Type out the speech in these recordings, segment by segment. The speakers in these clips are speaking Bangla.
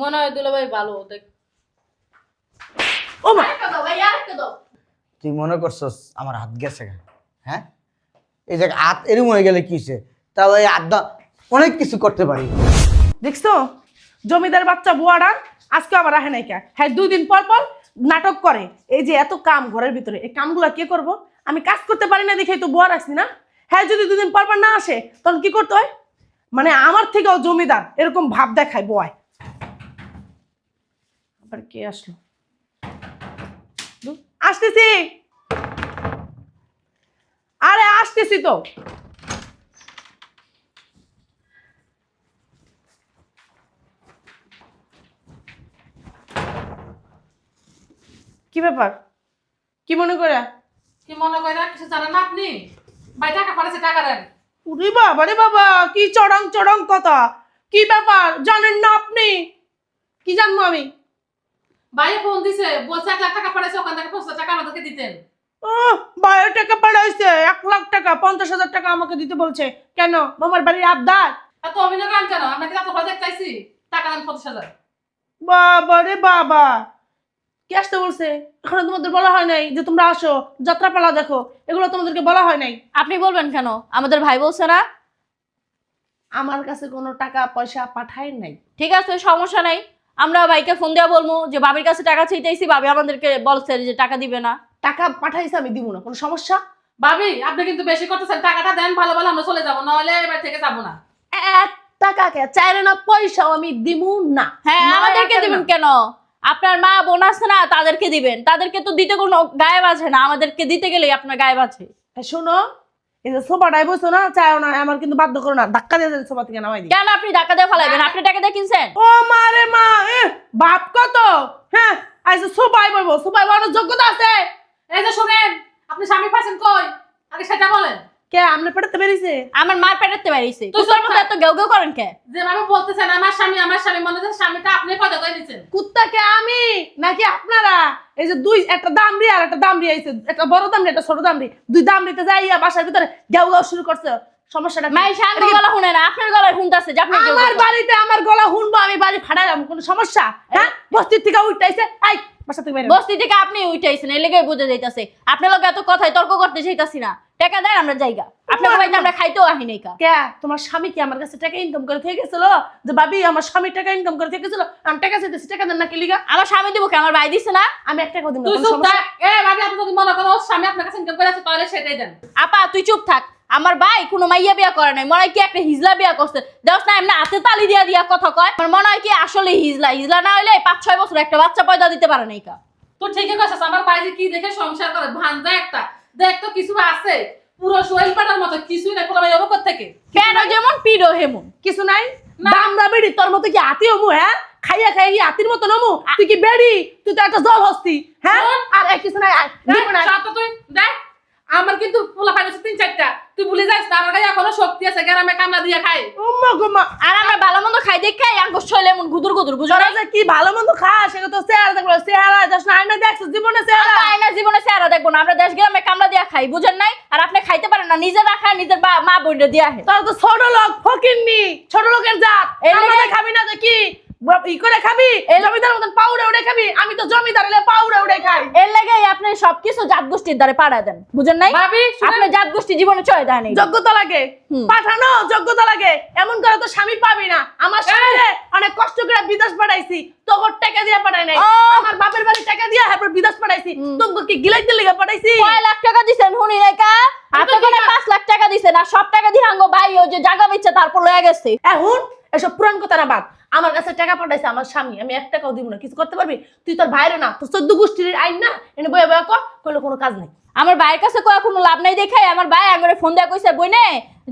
মনে হয় দুলা ভাই ভালো দেখ। ও মা, তুই মনে করছস আমার হাত গেছে গা? হ্যাঁ, এই যে হাত এরম হয়ে গেলে কিসে, তাও এই হাতটা অনেক কিছু করতে পারি। দেখছো জমিদার বাচ্চা বুয়াটা আজকে আবার রাহে নাই কে। হ্যাঁ 2 দিন পর পর নাটক করে। এই যে এত কাম ঘরের ভিতরে, এই কামগুলা কে করব? আমি কাজ করতে পারি না দেখেই তো বুয়া রাখছি না। হ্যাঁ যদি 2 দিন পর পর না আসে তখন কি করতে হয়? মানে আমার থেকেও জমিদার এরকম ভাব দেখায় বুয়ায়। আবার কে আসলো? আসতেছি, আরে আসতেছি তো। কি ব্যাপার? কি মনে করে? কি মনে কইরা কিছু জানেন না আপনি? ভাই টাকা পাঠাইছে, টাকা দেন। উরে বাবা রে বাবা, কি চড়ং চড়ং কথা! কি ব্যাপার জানেন না আপনি? কি জানবো আমি? ভাই ফোন দিছে, বলছে 1 লাখ টাকা পাঠাইছে, ওখান থেকে 500 টাকা আমাদেরকে দিতেন। ও বাইরে টাকা পাঠাইছে, 1 লাখ টাকা, 50,000 টাকা আমাকে দিতে বলছে। কেন? মামার বাড়ির আবদার? এত অভিনয় গান কেন? আপনাকে এত ভয় দেখতেছি। টাকা দেন 25,000। বাবা রে বাবা, কে আসতে বলছে? এখনো তোমাদের বলা হয় নাই যে তোমরা আসো, যাত্রাপালা দেখো, এগুলো তোমাদেরকে বলা হয় নাই? আপনি বলবেন কেন? আমাদের ভাই বলছে না। আমার কাছে কোনো টাকা পয়সা পাঠায় নাই। ঠিক আছে, সমস্যা নাই। আমরা ভাইকে ফোন দেওয়া বলবো যে বাবির কাছে টাকা চাইতেছি, ভাবি আমাদেরকে বলছে যে টাকা দিবে না। টাকা পাঠাইছে আমি দিব না, কোনো সমস্যা? ভাবি আপনি কিন্তু বেশি করতেছেন, টাকাটা দেন, ভালো ভালো আমরা চলে যাবো, নাহলে এবার থেকে যাবো না। 1 টাকাকে চাইলে না পয়সাও আমি দিব না। হ্যাঁ, না, আমাদেরকে কেন দিবেন না? কেন? আপনার মা বোন আছে না, তাদেরকে দিবেন। তাদেরকে তো দিতে কোনো গায়ে বাজে না, আমাদেরকে দিতে গেলেই আপনার গায়ে বাজে। শোনো, এই যে সোফাটাই বসো না, চাও না, আমার কিন্তু বাধ্য করো না, ধাক্কা দিয়ে সোফা থেকে নামাই দিই। কেন আপনি টাকা দিয়ে ফেলাইবেন? আপনি টাকা দিয়ে কিনছেন? ও মারে মা, বাপ কত! হ্যাঁ আইসে সোফায় বইবো, সোফায় বড় যোগ্যতা আছে? এই যে শুনেন, আপনি স্বামী পাইছেন কই? আগে সেটা বলেন। কে আমনে পেটাতে বেরিয়েছে? আমার মার পেটাতে পারিছে। তুই তুই তোর মতো এত গেউ গেউ করেন কে? যেভাবে বলতেছেন আমার স্বামী মনে হচ্ছে স্বামীটা আপনি পয়দা করে দিচ্ছেন। কুত্তাকে আমি নাকি আপনারা? এই যে একটা দামড়ি আর একটা দামড়ি আইছে, একটা বড় দামড়ি একটা ছোট দামড়ি, 2 দামড়িতে যাইয়া বাসার ভিতরে গাউ গাউ শুরু করছে। সমস্যাটা কি? মাই শান্ত গলা শুনে না, আপনার গলায় শুনতাছে যে আপনি গেউ গেউ আমার করেন। বাড়িতে আমার গলা শুনবো, আমি বাড়ি ফাড়াইলাম, কোনো সমস্যা? হ্যাঁ বস্তির থেকে উঠতেছে, এই বাসা থেকে বের হ। বস্তি থেকে আপনি উঠাইছেন, এই লেগে বুঝে যাইতাছে। আপনার লগে এত কথাই তর্ক করতে চাইতাছি না। টাকা দেন, আমরা যাইগা। আপনার বাড়িতে আমরা খাইতেও আহি নাই কা। কে তোমার স্বামী কি আমার কাছে টাকা ইনকাম করে থেকে গেছিল? যে ভাবি আমার স্বামী টাকা ইনকাম করে থেকে গেছিল, আমি টাকা চাইতেছি, টাকা দেন না কি লিগা? আমার স্বামী দিব কে? আমার ভাই দিছে না। আমি একটা কথা দিব না, তুই কোনো চুপ সমস্যা? থাক। ভাবি আপনি যদি মনে করেন ওর স্বামী আপনার কাছে ইনকাম করে আছে তাহলে সেটাই দেন। আপা তুই চুপ থাক। আমার ভাই কোনো মাইয়া বিয়া করে নাই, মনে হয় কি একটা হিজলা বিয়া করছে। দেখ না এমনি হাতে তালি দিয়া দিয়া কথা কয়। আমার মনে হয় কি আসলে হিজলা। হিজলা না হইলে 5-6 বছর একটা বাচ্চা পয়দা দিতে পারে নাই কা। তুই ঠিকই কইছিস, আমার বাইরে কি দেখে সংসার করে, ভাঞ্জা একটা। দেখ তো কিছু আছে, পুরো সোহেল পাটার মতো কিছুই না, কোনো ভাই অবকত থেকে। কেন যেমন পিডো হেমন। কিছু নাই? না। দামরা বেড়ি তোর মতো কি হাতি হমু? হ্যাঁ খাইয়া খাইয়া কি হাতির মতো নমু? তুই কি বেড়ি? তুই তো একটা জল হস্তি। হ্যাঁ শোন। আর কিছু নাই, দিব না। তুই দেখ আমার কিন্তু পোলা পাইছে 3-4টা, তুই ভুলে যাস না আমার কাছে এখনো শক্তি আছে, গ্রামে কামলা দিয়ে খাই। উম্মা গুম্মা, আর আমরা ভালো মন্দ খাই দেখাই আঙ্গুর শৈলে এমন গুদুর গুদুর বুঝো না। তোরা যে কি ভালো মন্দ খাস সেটা তো চেহারা দেখলো, চেহারা যাস না, আয়না দেখছ জীবনে চেহারা? আমরা আয়না জীবনে চেহারা দেখবো না, আমরা দেশ গ্রামে কামলা দিয়া খাই, বুঝেন নাই? আর আপনি খাইতে পারেন না, নিজেরা খায়, নিজের মা বোনটা দিয়া হে। তোরা তো ছোট লোক, ফকিন্নি, ছোট লোকের জাত। এই লেগে- আমাদের খাবি না তো কি ই করে খাবি? জমিদার মতন পাউডে উড়ে খাবি? আমি তো জমিদার হলে পাউডে উড়ে খাই। এর লেগেই আপনি সবকিছু জাত গোষ্ঠীর দ্বারে পাড়া দেন, বুঝেন নাই? ভাবি শুনেন। আপনি জাত গোষ্ঠী জীবনে চলে দেয় নাই। যোগ্যতা লাগে, পাঠানো যোগ্যতা লাগে। এমন করে তো স্বামী পাবি না। আমার স্বামীরে অনেক কষ্ট করে বিদেশ পাঠাইছি, তোর টাকা দিয়ে পাঠাই নাই। ও। আমার বাপের বাড়ি টাকা দিয়ে হ্যাঁ বিদেশ পাঠাইছি, তোকে কি গিলাইতে লেগে পাঠাইছি? কয় লাখ টাকা দিছেন শুনি নাই কা? আপনি কোনে 5 লাখ টাকা দিছেন, আর সব টাকা দিয়ে আঙ্গো ভাই ওই যে জায়গা বেচছে তারপর লয়ে গেছে। এখন এসব পুরান কথা না বাদ। আমার কাছে টাকা পাঠাইছে আমার স্বামী, আমি 1 টাকাও দিব না। কিছু করতে পারবি? তুই তোর ভাইরে না, তোর 14 গোষ্ঠীর আইন না, এনে বয়ে বয়ে কইলে কোনো কাজ নাই। আমার ভাইয়ের কাছে কয় কোনো লাভ নাই দেখাই আমার ভাই আঙ্গরে ফোন দেয়া কইছে বইনে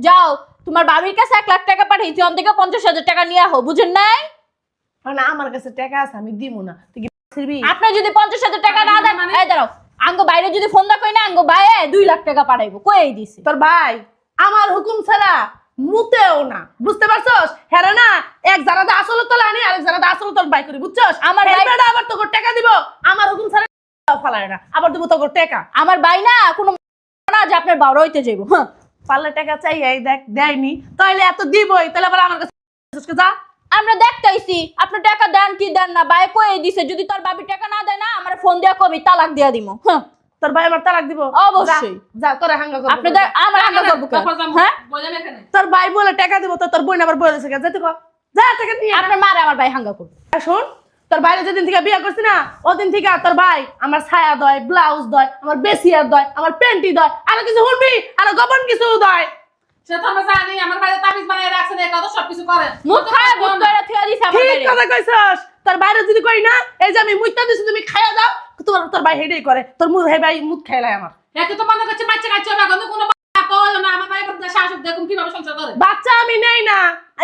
যাও তোমার বাবির কাছে 1 লাখ টাকা পাঠাইছি, অন থেকে 50,000 টাকা নিয়ে আহো, বুঝেন নাই? মানে আমার কাছে টাকা আছে, আমি দিব না। তুই কি ছিড়বি? আপনি যদি 50,000 টাকা না দেন, মানে? এই দাঁড়াও, আঙ্গো বাইরে যদি ফোন দা কই না, আঙ্গো ভাই 2 লাখ টাকা পাঠাইবো, কই দিছে। তোর ভাই আমার হুকুম ছাড়া মুতেও না, বুঝতে পারছস? হেরে না এক জারাদা আসল তোলা আনি, আরেক জারাদা আসল তোর বাই করি, বুঝছস? আমার আমার ভাই- ভাইটা আবার তোকে টাকা দিব, আমার হুকুম ছাড়া ফালায় না, আবার দিব তোকে টাকা। আমার ভাই না কোনো না যে আপনার বড় হইতে যাইবো। হ্যাঁ পারলে টাকা চাই, এই দেখ দেয়নি, তাইলে এত দিবই, তাহলে আবার আমার কাছে যা আমরা দেখতে আইছি আপনি টাকা দেন কি দেন না, ভাই কই দিছে, যদি তোর বাবি টাকা না দেয় না আমার ফোন দিয়া কবি তালাক দিয়া দিমু। হ্যাঁ তোর ভাই আমার তালাক দিব অবশ্যই। যা তোরে হাঙ্গা করব আপনি আমার হাঙ্গা করবো কেন? হ্যাঁ বলেন এখানে তোর ভাই বলে টাকা দিব তো তোর বোন আবার বলে দিছে যেতে কো যা টাকা নিয়ে আপনার মারে আমার ভাই হাঙ্গা করবো। শোন তোর বাইরে যেদিন থেকে বিয়ে করছি না ওদিন থেকে তোর ভাই আমার ছায়া দয়, ব্লাউজ দয়, আমার বেসিয়ার দয়, আমার প্যান্টি দয়, আর কিছু শুনবি আর গোপন কিছু দয়। সে তো আমরা জানি আমার বাইরে তাবিজ বানায় রাখছেন এই কথা সবকিছু করেন মুখ খায় বুক করে থিয়া দিছে আমার ঠিক বাইরে। কথা কইছস। তোর বাইরে যদি কই না এই যে আমি মুইতা দিছি তুমি খাইয়া দাও, তোর ভাই হেডেই করে তোর মুখ হে ভাই মুখ খাইলাই আমার একে তো মনে করছে বাচ্চা কাচ্চা হবে এখন তো কোনো বাবা হলো না আমার ভাই শাশুক দেখুন কিভাবে সংসার করে বাচ্চা আমি নেই না,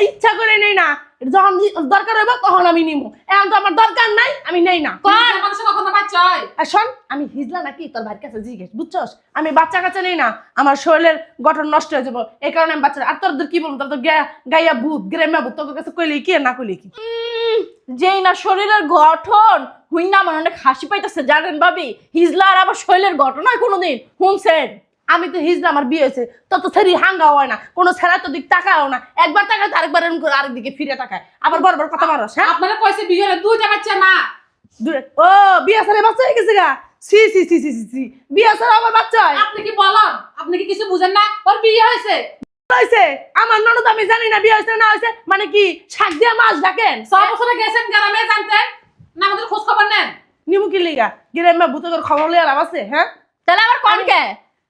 ইচ্ছা করে নেই না, যখন দরকার হবে তখন আমি নিমু, এখন তো আমার দরকার নাই আমি নেই না। কোন মানুষের কখনো বাচ্চা হয় আর শোন আমি হিজলা নাকি তোর ভাইয়ের কাছে জিজ্ঞেস বুঝছস, আমি বাচ্চা কাচ্চা নেই না, আমার শরীরের গঠন নষ্ট হয়ে যাবো এই কারণে আমি বাচ্চা আর তোর কি বলবো, তোর তো গাইয়া ভূত গ্রেমা ভূত তোর কাছে কইলে কি আর না কইলে কি। যেই না শরীরের গঠন হুই না আমার অনেক হাসি পাইতেছে জানেন ভাবি, হিজলা আর আবার শরীরের গঠন হয় কোনোদিন শুনছেন? আমি তো হিজলা আমার বিয়ে হয়েছে তত ছেড়ি হাঙ্গা হয় না, কোনো ছেড়া তো দিক টাকাও না, একবার টাকা আরেকবার এরকম করে আরেকদিকে ফিরে টাকায় আবার বড় বড় কথা মারস। হ্যাঁ আপনারা কইছে বিয়ে হলে দুইটা বাচ্চা না ও বিয়ে সারে বাচ্চা হয়ে গেছে গা, সি সি সি সি সি বিয়ে সারে আমার বাচ্চা হয় আপনি কি বলেন আপনি কি কিছু বুঝেন না ওর বিয়ে হয়েছে হয়েছে আমার ননদ আমি জানি না বিয়ে হয়েছে না হয়েছে মানে কি শাক দিয়ে মাছ ডাকেন 6 বছরে গেছেন গ্রামে জানতেন না আমাদের খোঁজ খবর নেন নিমুকি লিগা গ্রামে ভূতের খবর লিয়ে লাভ আছে। হ্যাঁ তাহলে আমার কোন কে?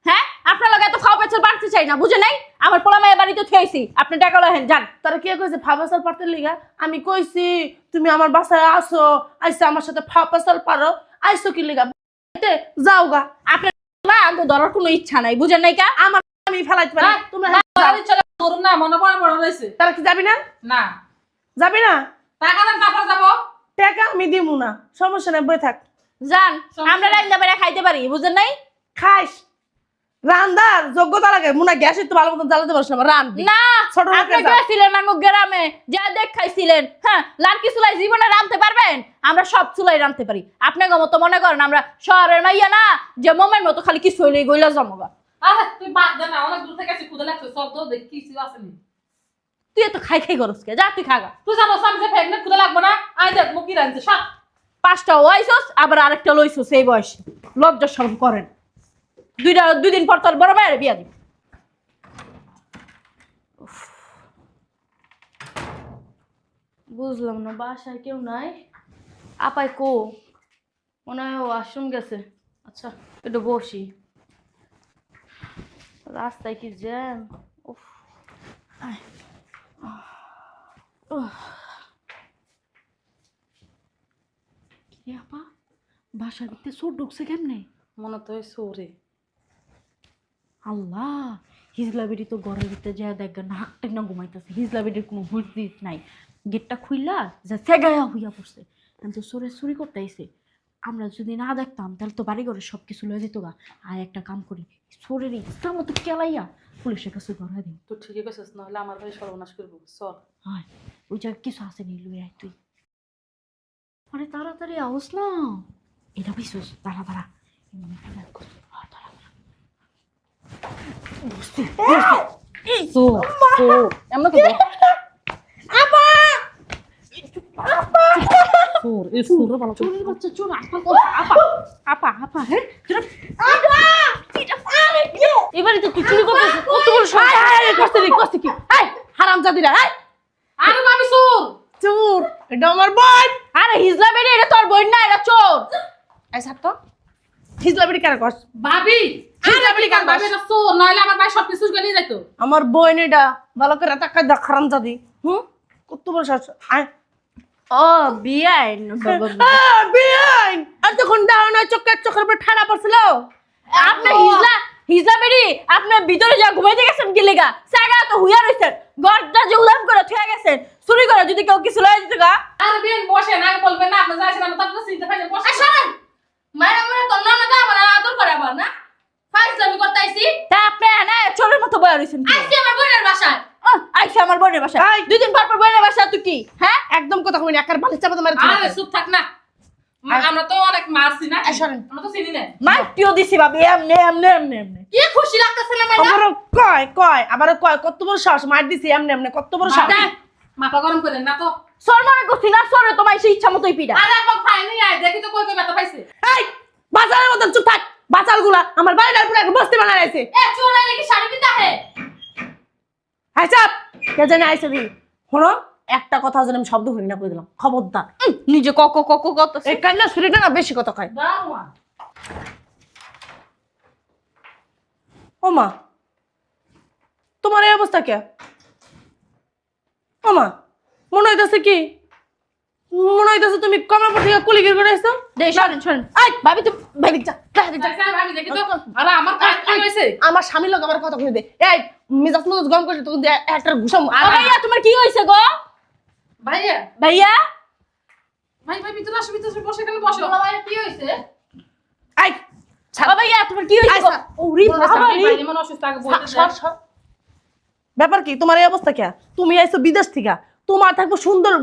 হ্যাঁ আপনার লগে এত খাওয়া পেছল বাড়তে চাই না বুঝে নাই, আমার পোলা মায়ের বাড়িতে থইছি আপনি টাকা লহেন যান। তারা কে কইছে ফাবাসাল পারতে লিগা, আমি কইছি তুমি আমার বাসায় আসো, আইসা আমার সাথে ফাবাসাল পারো, আইসো কি লিগা যাও গা, আপনার না আগে ধরার কোনো ইচ্ছা নাই বুঝেন নাই কা? আমার আমি ফেলাইতে পারি তোমরা বাড়ি চলে ধরুন না মনে পড়ে মনে রয়েছে তারা কি যাবি না না যাবি না টাকা দেন তারপর যাবো টাকা আমি দিমু না সমস্যা নাই বই থাক যান আমরা রান্না বেড়া খাইতে পারি বুঝেন নাই? খাইস রান্দার যোগ্যতা লাগে মুনা গ্যাস তো ভালো মতন জ্বালাতে পারছ না রান না ছোট লোকের আপনি জাত। গেছিলেন আমার গ্রামে যা দেখ খাইছিলেন, হ্যাঁ লাড়কি চুলাই জীবনে রাঁধতে পারবেন? আমরা সব চুলাই রাঁধতে পারি। আপনাকে মতো মনে করেন আমরা শহরের মাইয়া না যে মোমের মতো খালি কিছু হইলেই গইলা জমগা। আরে তুই বাদ দে না অনেক দূর থেকে এসে ক্ষুদা লাগছে সব তো দেখ কিছু আসেনি তুই এত খাই খাই করস কে? যা তুই খাগা। তুই জানো আমি যে প্রেগনেন্ট ক্ষুদা লাগবে না আই দেখ মুখি রাখছে সব 5টা ওয়াইছস আবার আরেকটা লইছস এই বয়সে, লজ্জা শরম করেন। দুই দিন পর তোর বড় ভাইয়ের বিয়া দিবি। বুঝলাম না বাসায় কেউ নাই, আপাই কো মনে হয় ও আশ্রম গেছে। আচ্ছা একটু বসি, রাস্তায় কি জ্যাম। উফ কি আপা বাসার ভিতরে চোর ঢুকছে কেমনে? মনে তো সৌরে আল্লাহ হিজলা বেটি তো ঘরের ভিতরে যা দেখ নাক টেকনা ঘুমাইতেছে, হিজলা বেটির কোনো হুঁশ দিস নাই, গেটটা খুললা যা সেগায়া হইয়া পড়ছে, আমি তো চোরে চুরি করতে আইছে। আমরা যদি না দেখতাম তাহলে তো বাড়ি ঘরে সব কিছু লয়ে যেত গা। আর একটা কাম করি চোরের ইচ্ছা মতো কেলাইয়া পুলিশের কাছে ধরা দিই। তুই ঠিকই কইছিস নাহলে আমার ভাই সর্বনাশ করবো চল হয় ওই জায়গায় কিছু আসেনি লুয়ে আয় তুই। আরে তাড়াতাড়ি আওস না, এটা বিশুস দাঁড়া দাঁড়া এমন তো চোর এই চোর ভালো চোরের বাচ্চা চোর আপা আপা হ্যাঁ এবারে তো তুই চুরি করতেছিস, কত বড় হাই হাই কষ্ট কি হাই হারামজাদিরা হাই আরে আমি চোর চোর এটা আমার বোন। আরে হিজলা বেটি এটা তোর বোন না, এটা চোর। এই ছাড় তো হিজলা বেটি কেন কস ভাবি হিজলা বেটি কেন কস ভাবি এটা চোর নাহলে আমার ভাই সব কিছু নিয়ে যেত আমার বোন এটা ভালো করে টাকা দা হারামজাদি কত বড় শাস আয় ও বিয়াইন বিয়াইন আর তখন দাঁড়ানো চোখের উপর ঠাড়া পড়ছিল। আপনার হিজলা বেটি আপনার ভিতরে যা ঘুমাইতে গেছেন কি লেগা সাগা তো হুইয়া রইছেন, গড়টা যে উলাম করে থুয়া গেছেন, চুরি করে যদি কেউ কিছু লয়ে যেত গা। আরে বিন বসে না বলবেন না আপনি যাইছেন আমি তারপর চিনতে পারি বসে মায়েরা মনে তোর নাম না আমার আদর করে আবার না ফাইজলামি করতে আইছি। তা আপনি না চোরের মতো বয়া রইছেন কি? আইছি আমার বোনের বাসায়। আইছি আমার বোনের বাসায়। আই। 2 দিন পর বোনের বাসায় তুই কি? হ্যাঁ একদম কথা কইনি একার বালি চাপাতে মারি আরে চুপ থাক না আমরা তো অনেক মারছি না সরেন। আমরা তো চিনি না মাটিও দিছি ভাবি এমনে এমনে এমনে এমনে। কি খুশি লাগতেছে না মাইনা? আবার কয় আবার কয় কত বড় সাহস মার দিছি এমনি এমনি কত বড় সাহস। মাথা গরম করেন না তো সর মনে করছি না, সরে তোমার সেই ইচ্ছা মতোই পিটা। আরে আপা ফাইনি আয় দেখি তো কই কই ব্যথা পাইছে। এই বাচালের মতন চুপ থাক। বাচালগুলা আমার বাড়িটার পুরো একটা বস্তি বানায় আছে। এ চোর আইলে কি শাড়ি পিতা হে? হ্যাঁ চাপ, কে জানে আইসে দিন। শোনো, একটা কথা যেন আমি শব্দ হই না করে দিলাম, খবরদার। নিজে কক কক কত এই কান্না শরীরটা না বেশি কথা খায়। দারুয়া। ও মা, তোমার এই অবস্থা কে? ও মা, মনে হইতেছে কি, মনে হইতেছে তুমি কমলাপুর থেকে কুলিগির করে আসছো। দে সরেন সরেন। এই ভাবি তো ভাই যা, যা, যা। আচ্ছা ভাবি দেখি তো। আরে আমার কাজ কি হইছে? আমার স্বামীর লোক আমার কথা কই দে। এই মিজাজ মুজাজ গরম করছে তুমি একটা ঘুষাম। ও ভাইয়া তোমার কি হইছে গো? ভাইয়া, ভাইয়া ভাই ভাই ভিতরে আসো, ভিতরে আসো, বসে এখানে বসো। ভাই কি হইছে? এই ও ভাইয়া তোমার কি হইছে গো? ওরে বাবা ভাই যেমন অসুস্থ আগে বলতে সর, সর। ব্যাপার কি তোমার এই অবস্থা কে? তুমি আইছো বিদেশ থেকে, তোমার থাকবো সুন্দর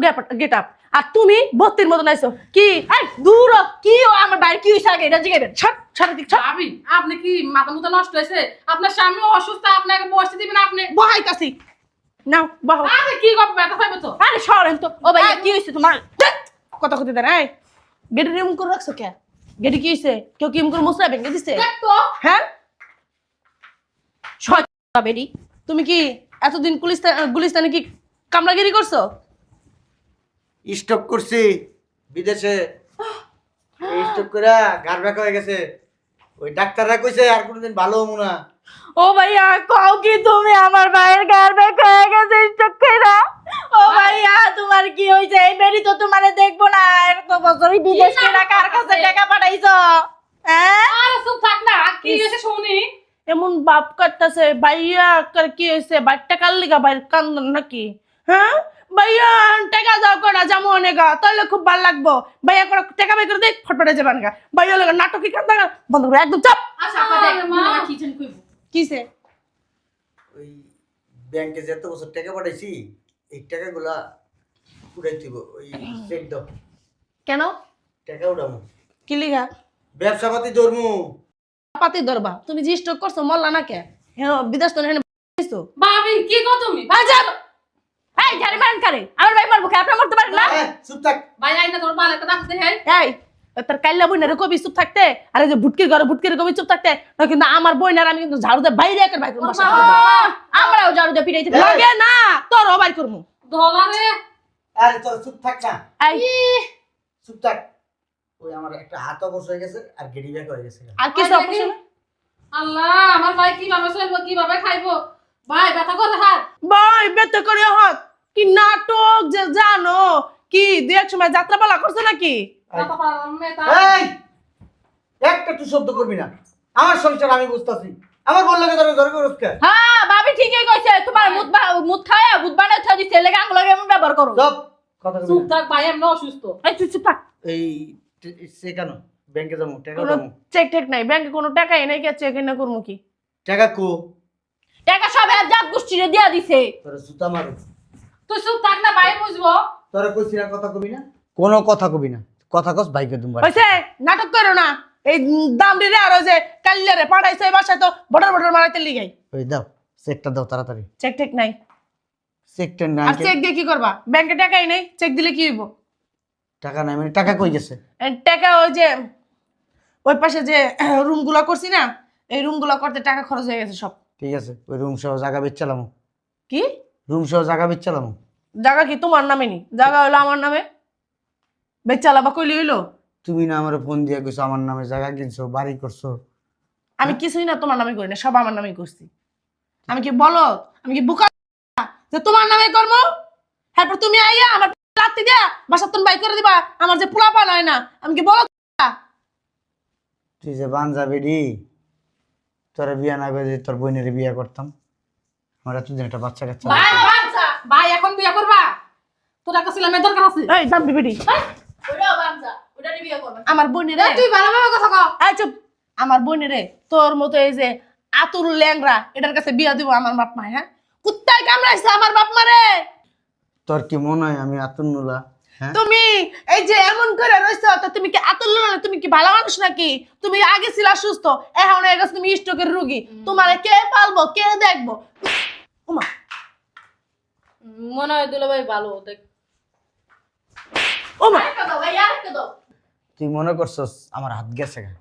গেট আপ, আর তুমি বস্তির মতন আইছো কি? এই দূর হ, কি ও আমার বাইরে কি হইছে আগে এটা জিগাবেন। ছাড় ছাড় দিক ছাড়। ভাবি আপনি কি মাথা মুথা নষ্ট হয়েছে? আপনার স্বামী অসুস্থ, আপনাকে বসতে দিবেন আপনি? বহাই কাছি নাও বাহ। আরে কি গপ ব্যথা পাইবো তো? আরে সরেন তো। ও ভাইয়া কি হইছে তোমার? কথা কথা দেন। এই গেটে রিম করে রাখছো কে? গেটে কি হইছে? কেউ কি করে মুসরা ভেঙে দিছে? দেখ তো। হ্যাঁ, শয়তান বেডি। তুমি কি এতদিন গুলিস্তানে কি কামলাগিরি করছো? স্টক করছি বিদেশে, স্টক করে ঘাড় ব্যাক হয়ে গেছে। ওই ডাক্তাররা কইছে আর কোনোদিন ভালো হবো না। ও ভাইয়া কও কি তুমি আমার ভাইয়ের গার ব্যাক হয়ে গেছে স্টক কইরা? ও ভাইয়া তোমার কি হইছে? এই বেডি তো তোমারে দেখবো না, এত বছরই বিদেশ কইরা কার কাছে টাকা পাঠাইছো? হ্যাঁ আরে চুপ থাক না, কি হয়েছে শুনি? এমন বাপ কাটতেছে ভাইয়া কার কি হয়েছে? বাইরটা কার লিগা বাইর কান্দন নাকি? হ্যাঁ ভাইয়া টাকা দাও করা যাবো অনেক, তাহলে খুব ভালো লাগবো। ভাইয়া করে টাকা বাই করে দেখ ফটফটে যাবেন গা। ভাইয়া লোক নাটকি কান্দা বন্ধ করে একদম চাপ। আচ্ছা আপা দেখ মা কি জানি কইব। কিসে? ওই ব্যাংকে যে এত বছর টাকা পাঠাইছি, এই টাকাগুলা উড়াই দিব। ওই চেক দাও, কেন? টাকা উড়ামো, কি লিগা? ব্যবসা পাতি ধরমু। পাতি ধরবা? তুমি যে স্ট্রোক করছো মরলা না কে? হ্যাঁ বিদেশ তো হেনে দিছো। ভাবি কি কও তুমি? ভাই যা। এই জানি মারেন কারে? আমার ভাই মারবো কে? আপনি মারতে পারেন না? চুপ থাক। ভাই আইনা তোর বাল একটা ডাকতে হে। এই তোর কাইল্লা বইনারে কবি চুপ থাকতে, আর এই যে ভুটকির ঘরে ভুটকির কবি চুপ থাকতে, না কিন্তু আমার বইনার আমি কিন্তু ঝাড়ু দিয়ে বাইরে একের বাইরে করবো। আমরাও জারু দিয়ে পিটাইতে পারি। লাগে না তোর বাইর করবো। ডলারে আরে তোর চুপ থাক না, এই চুপ থাক। ওই আমার একটা হাত অবশ হয়ে গেছে আর গেড়ি ব্যাক হয়ে গেছে। আর কিছু অপারেশন? আল্লাহ আমার ভাই কিভাবে চলবো, কিভাবে খাইবো? ভাই ব্যথা করে হাত। ভাই বেতে করে হাত কি নাটক যে জানো কি? দুই এক সময় যাত্রাপালা করছো নাকি? ব্যথা পারলাম মেতা। এই একটা তুই শব্দ করবি না, আমার সংসার আমি বুঝতাছি। আমার বললে তোর ধরে করছ কে? হ্যাঁ ভাবি ঠিকই কইছে, তোমার মুত খায়া ভূত বানায় থা দিছে, লেগে আঙ্গুল এমন ব্যবহার করো। চুপ, কথা চুপ কবি না। থাক ভাই, এমনি অসুস্থ। এই তুই চুপ থাক। এই সে কেন ব্যাংকে যাবো, টাকা কোনো উঠাবো। চেক টেক নাই ব্যাংকে, কোনো টাকাই নাই, কে চেক না করবো কি? টাকা কো টাকা সব এক জাত গোষ্ঠীরে দিয়া দিছে। তোর জুতা মারো। তুই চুপ থাক না, ভাই বুঝবো। তোরা কইছি না কথা কবি না, কোনো কথা কবি না। কথা কস বাইকে দুমবার। হইছে নাটক করো না। এই দামড়ি রে আর ওই যে কাল্লারে পাঠাইছে এই বাসায় তো বটর বটর মারাইতে লিগাই। ওই দাও চেকটা দাও তাড়াতাড়ি। চেক টেক নাই। চেকটা নাই। আর চেক দিয়ে কি করবা? ব্যাংকে টাকাই নাই, চেক দিলে কি হইব? টাকা নাই মানে টাকা কই গেছে? টাকা ওই যে ওই পাশে যে রুমগুলো করছি না, এই রুমগুলো করতে টাকা খরচ হয়ে গেছে সব। ঠিক আছে, ওই রুম সহ জায়গা বেচলাম। কি রুম সহ জায়গা বেচলাম। জায়গা কি তোমার নামে নি? জায়গা হইলো আমার নামে। বেচালা বা কইলি হইলো? তুমি না আমার ফোন দিয়ে কইছো আমার নামে জায়গা কিনছো, বাড়ি করছো। আমি কিছুই না তোমার নামে করি না, সব আমার নামে করছি। আমি কি বলো, আমি কি বোকা যে তোমার নামে করবো? তারপর তুমি আইয়া আমার লাত্তি দিয়া বাসার তুমি বাই করে দিবা, আমার যে পোলা পাল হয় না। আমি কি বলো তুই যে বাঞ্জাবি রে, তোর বিয়া না করে তোর বোনের বিয়া করতাম। আমার এতদিন একটা বাচ্চা কাচ্চা। ভাই বাচ্চা, ভাই এখন বিয়ে করবা? তোর একটা ছেলেমেয়ের দরকার আছে। এই দাম বিবিডি ওইটাও বানজা, ওইটারই বিয়ে করবে। আমার বোনেরে। এই তুই ভালোভাবে কথা কও। এই চুপ। আমার বোনেরে তোর মতো এই যে আতুর ল্যাংরা এটার কাছে বিয়া দিব আমার বাপ মা? হ্যাঁ কুত্তায় কামড়াইছে আমার বাপ মারে। তোর কি মনে হয় আমি আতুন্নুলা? হ্যাঁ তুমি এই যে এমন করে রইছো, তা তুমি কি আতুল না? তুমি কি ভালো মানুষ নাকি? তুমি আগে ছিলা সুস্থ, এখন হয়ে গেছো তুমি স্ট্রোকের রোগী। তোমারে কে পালবো, কে দেখবো? ওমা মনে হয় দুলা ভাই ভালো দেখ। ও মা আরেকটা দাও ভাই, আরেকটা দাও। তুই মনে করছস আমার হাত গেছে গা,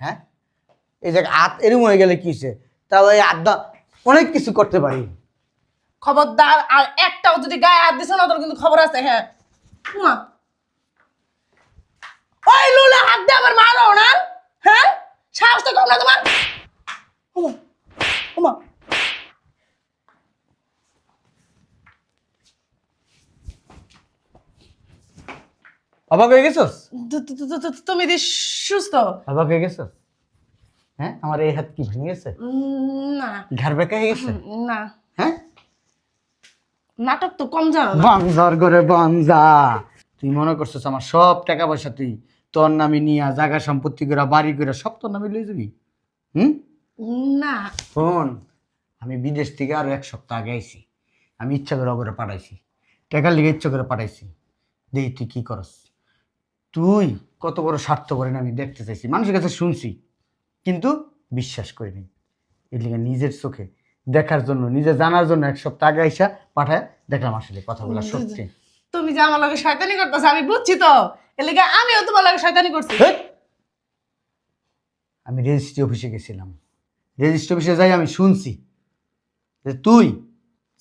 হ্যাঁ? এই যে হাত এরম হয়ে গেলে কি হয়েছে? তাও এই হাত অনেক কিছু করতে পারি। খবরদার, আর একটাও যদি গায়ে হাত দিছ না তোর কিন্তু খবর আছে। হ্যাঁ উমা, ওই লুলা হাত দিয়ে আবার মারো না, হ্যাঁ? সাহস তো কম না তোমার। উমা উমা, অবাক হয়ে গেছস? তুমি দি সুস্থ? অবাক হয়ে গেছস? হ্যাঁ, আমার এই হাত কি ভেঙে গেছে? না ঘাড় বেঁকা হয়ে গেছে? না, হ্যাঁ, নাটক তো কম জানো না। বাঞ্জার করে বাঞ্জা। তুই মনে করছিস আমার সব টাকা পয়সা তুই তোর নামে নিয়া জায়গা সম্পত্তি করে বাড়ি করে সব তোর নামে লয়ে যাবি? হুম? না শোন, আমি বিদেশ থেকে আরো 1 সপ্তাহ আগে আইছি। আমি ইচ্ছা করে পাঠাইছি, টাকার লিগে ইচ্ছা করে পাঠাইছি। দেখি তুই কি করস। তুই কত বড় স্বার্থ করেন আমি দেখতে চাইছি, মানুষের কাছে শুনছি, কিন্তু বিশ্বাস করিনি। এর লিগে নিজের চোখে দেখার জন্য, নিজে জানার জন্য 1 সপ্তাহ আগে আইসা পাঠায় দেখলাম আসলে কথাগুলো সত্যি। তুমি যে আমার লগে শয়তানি করতেছ আমি বুঝছি তো, এর লেগে আমিও তোমার লগে শয়তানি করছি। হেৎ! আমি রেজিস্ট্রি অফিসে গেছিলাম, রেজিস্ট্রি অফিসে যাই আমি শুনছি যে তুই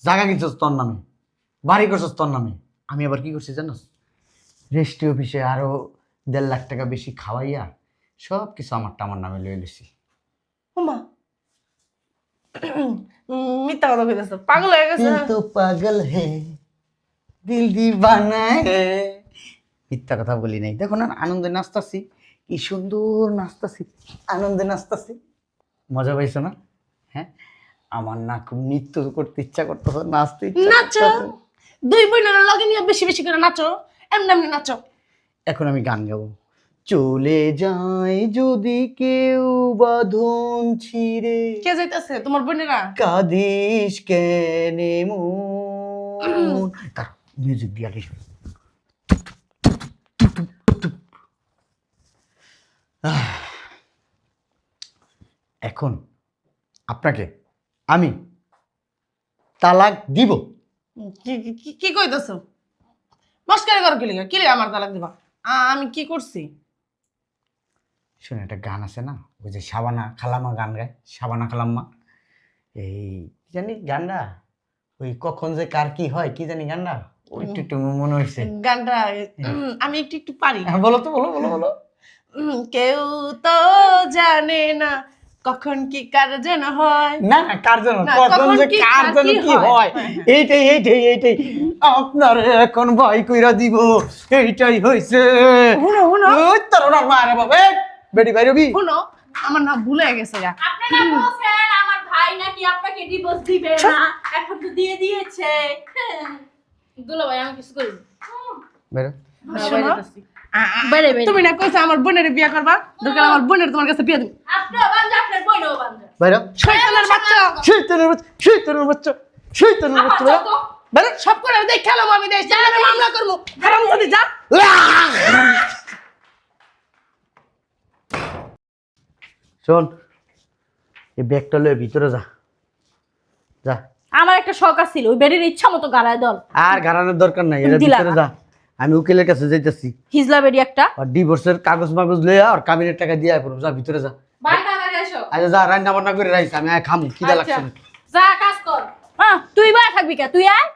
জায়গা কিনছস তোর নামে, বাড়ি করছস তোর নামে। আমি আবার কি করছি জানোস? রেজিস্ট্রি অফিসে আরো 1.5 লাখ টাকা বেশি খাওয়াইয়া সব কিছু আমার নামে লয়ে লেছি। উমা, মিথ্যা কথা কইতেছ, পাগল হয়ে গেছে। দিল তো পাগল হে, দিল দিবানা হে। মিথ্যা কথা বলি নাই। দেখো না, আনন্দে নাচতাছি, কি সুন্দর নাচতাছি, আনন্দে নাচতাছি। মজা পাইছো না? হ্যাঁ, আমার না খুব নৃত্য করতে ইচ্ছা করতেছে, নাচতে ইচ্ছা নাচো, করতেছে। 2 বোনের লগে নিয়ে বেশি বেশি করে নাচো, এমনি এমনি নাচো। এখন আমি গান গাবো। চলে যায় যদি কেউ বাঁধন ছিঁড়ে, কে যাইতেছে? তোমার বোনেরা? কাঁদিস কেনে মন। তার মিউজিক দিয়া দিস। এখন আপনাকে আমি তালাক দিব। কি কইতেছ? মস্কারি করো কি লিগা? কি লিগা আমার তালাক দিবা? আমি কি করছি? শুনে, একটা গান আছে না, ওই যে শাবানা খালাম্মা গান গায়, শাবানা খালাম্মা। এই কি জানি গানটা, ওই কখন যে কার কি হয় কি জানি গানটা, ওই একটু একটু মনে হয়েছে। গানটা আমি একটু একটু পারি। হ্যাঁ, বলো তো, বলো বলো বলো। কেউ তো জানে না কখন কি কার যেন হয়। না না, কার জন্য না, কখন কখন যে কি কার কার জন্য কি কি হয়। হয়, হ্যাঁ, হ্যাঁ। এইটাই আপনার এখন ভয় কইরা দিব, এইটাই হইছে। শুনো শুনো ওই তোর ওনার মারে বাবা, বেটি ভাই রবি। শুনো, আমার না ভুলে গেছে গা। আপনি না বলছেন আমার ভাই নাকি আপনাকে ডিভোর্স দিবে না, এখন তো দিয়ে দিয়েছে। দুলা ভাই আমি কিছু করি বেরো। শোনো, বেড়ে বেড়ে তুমি না কইছো আমার বোনের বিয়ে করবা, দরকার আমার বোনের তোমার কাছে বিয়ে দিব। আপনিও বান্ধা, আপনার বইনও বান্ধা। বেরো। শয়তানের বাচ্চা, শয়তানের বাচ্চা, শয়তানের বাচ্চা, শয়তানের বাচ্চা, বেরো। বেরো। সব করে দেখ খেলাম আমি, দেশ জানারে মামলা করবো। হারাম যদি যা। শোন, এই ব্যাগটা লয়ে ভিতরে যা, যা। আমার একটা শখ আছিল ওই বেডির ইচ্ছা মতো গাড়ায় দল আর ঘাড়ানোর দরকার নাই, এটা দিলা। ভিতরে যা। আমি উকিলের কাছে যাইতেছি, হিজলা বেডি একটা। আর ডিভোর্সের কাগজ মাগজ লইয়া আর কাবিনের টাকা দিয়ে পড়ো। যা ভিতরে যা। বান্ধা করে এসো। আচ্ছা যা, রান্না বান্না করে রাইস, আমি খামু, খিদা লাগছে। যা কাজ কর। তুই বা থাকবি কে? তুই আয়।